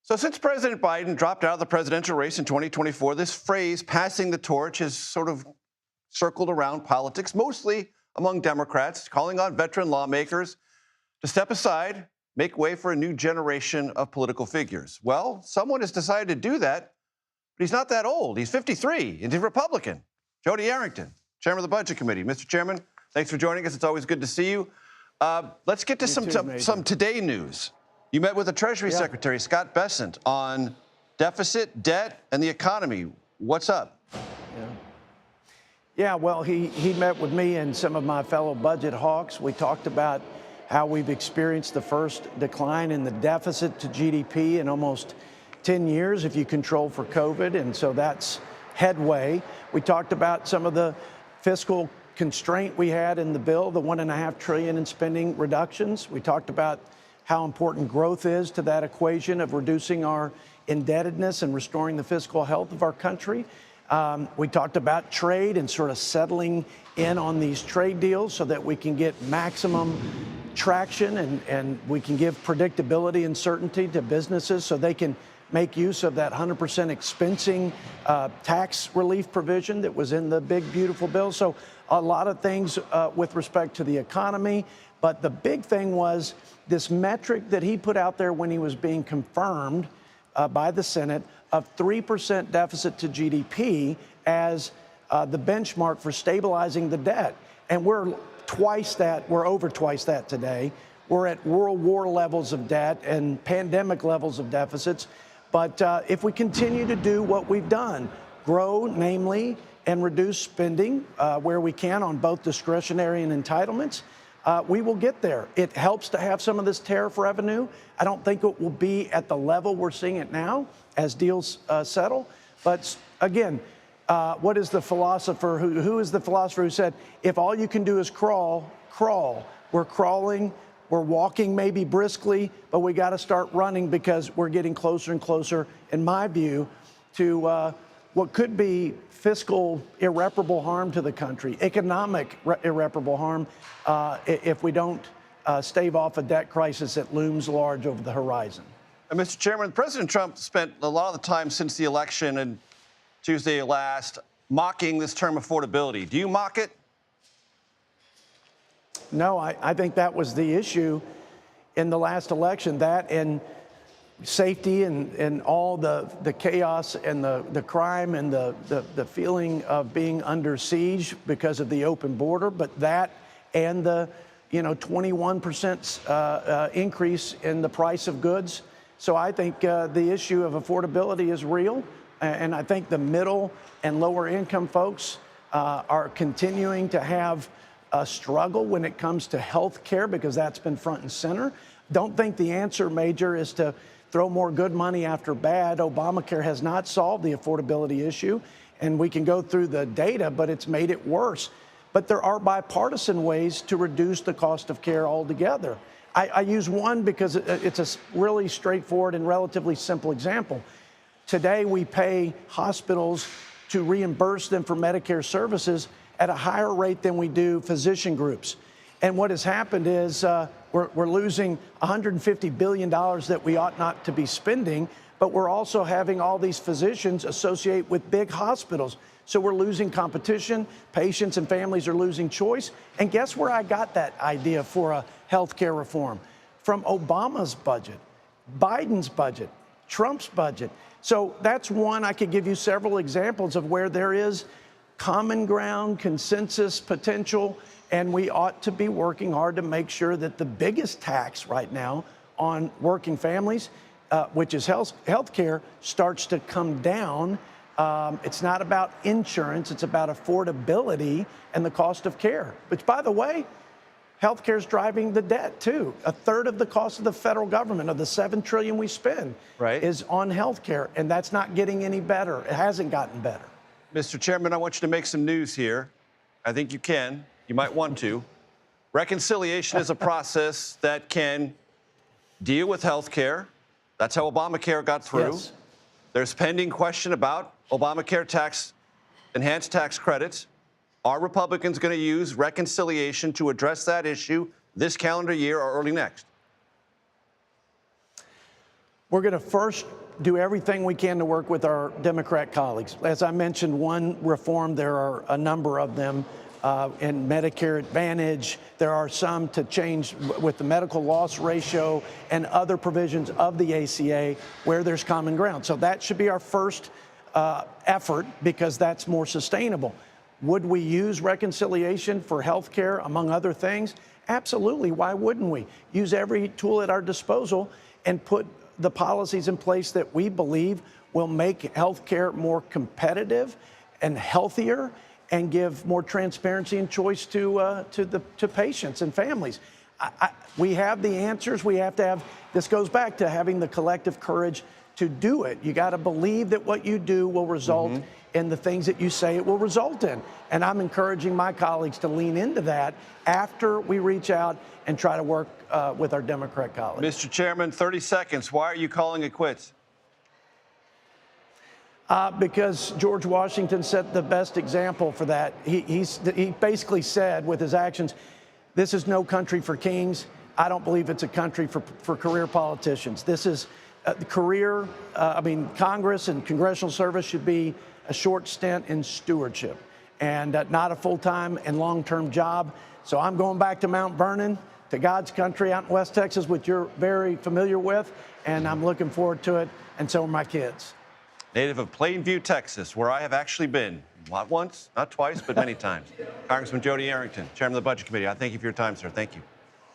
So since President Biden dropped out of the presidential race in 2024, this phrase, passing the torch, has sort of circled around politics, mostly among Democrats, calling on veteran lawmakers to step aside, make way for a new generation of political figures. Well, someone has decided to do that, but he's not that old. He's 53, and he's a Republican. Jodey Arrington, chairman of the Budget Committee. Mr. Chairman, thanks for joining us. It's always good to see you. Let's get to some today news. You met with the Treasury Secretary, Scott Bessent, on deficit, debt, and the economy. What's up? Yeah, well, he met with me and some of my fellow budget hawks. We talked about how we've experienced the first decline in the deficit to GDP in almost 10 years if you control for COVID, and so that's headway. We talked about some of the fiscal constraint we had in the bill, the $1.5 trillion in spending reductions. We talked about how important growth is to that equation of reducing our indebtedness and restoring the fiscal health of our country. We talked about trade and sort of settling in on these trade deals so that we can get maximum traction and we can give predictability and certainty to businesses so they can make use of that 100% expensing tax relief provision that was in the big, beautiful bill. So a lot of things with respect to the economy. But the big thing was this metric that he put out there when he was being confirmed by the Senate of 3% deficit to GDP as the benchmark for stabilizing the debt. And we're twice that, we're over twice that today. We're at World War levels of debt and pandemic levels of deficits. But if we continue to do what we've done, grow, namely, and reduce spending where we can on both discretionary and entitlements, we will get there. It helps to have some of this tariff revenue. I don't think it will be at the level we're seeing it now as deals settle. But again, what is the philosopher? Who is the philosopher who said, if all you can do is crawl, crawl? We're crawling. We're walking maybe briskly, but we got to start running because we're getting closer and closer, in my view, to what could be fiscal irreparable harm to the country, economic irreparable harm if we don't stave off a debt crisis that looms large over the horizon. And Mr. Chairman, President Trump spent a lot of the time since the election and Tuesday last mocking this term affordability. Do you mock it? No, I think that was the issue in the last election, that and safety and all the chaos and the crime and the feeling of being under siege because of the open border, but that and the 21% increase in the price of goods. So I think the issue of affordability is real, and I think the middle and lower income folks are continuing to have a struggle when it comes to health care because that's been front and center. Don't think the answer, Major, is to throw more good money after bad. Obamacare has not solved the affordability issue, and we can go through the data, but it's made it worse. But there are bipartisan ways to reduce the cost of care altogether. I use one because it's a really straightforward and relatively simple example. Today, we pay hospitals to reimburse them for Medicare services at a higher rate than we do physician groups. And what has happened is we're losing $150 billion that we ought not to be spending, but we're also having all these physicians associate with big hospitals. So we're losing competition, patients and families are losing choice. And guess where I got that idea for a health care reform? From Obama's budget, Biden's budget, Trump's budget. So that's one. I could give you several examples of where there is common ground, consensus, potential, and we ought to be working hard to make sure that the biggest tax right now on working families, which is health care, starts to come down. It's not about insurance, it's about affordability and the cost of care. Which, by the way, health care is driving the debt, too. A third of the cost of the federal government, of the $7 trillion we spend, is on health care, and that's not getting any better. It hasn't gotten better. Mr. Chairman, I want you to make some news here. I think you can. You might want to. Reconciliation is a process that can deal with health care. That's how Obamacare got through. Yes. There's pending question about Obamacare enhanced tax credits. Are Republicans going to use reconciliation to address that issue this calendar year or early next? We're going to first do everything we can to work with our Democrat colleagues. As I mentioned, one reform, there are a number of them in Medicare Advantage. There are some to change with the medical loss ratio and other provisions of the ACA where there's common ground. So that should be our first effort because that's more sustainable. Would we use reconciliation for health care, among other things? Absolutely. Why wouldn't we? Use every tool at our disposal and put the policies in place that we believe will make health care more competitive and healthier and give more transparency and choice to patients and families. We have the answers. We have to have, this goes back to having the collective courage to do it. You got to believe that what you do will result in the things that you say it will result in. And I'm encouraging my colleagues to lean into that after we reach out and try to work with our Democrat colleagues. Mr. Chairman, 30 seconds. Why are you calling it quits? Because George Washington set the best example for that. He basically said with his actions, this is no country for kings. I don't believe it's a country for career politicians. This is Congress and congressional service should be a short stint in stewardship and not a full-time and long-term job. So I'm going back to Mount Vernon, to God's country out in West Texas, which you're very familiar with, and I'm looking forward to it, and so are my kids. Native of Plainview, Texas, where I have actually been. Not once, not twice, but many times. Congressman Jodey Arrington, Chairman of the Budget Committee, I thank you for your time, sir. Thank you.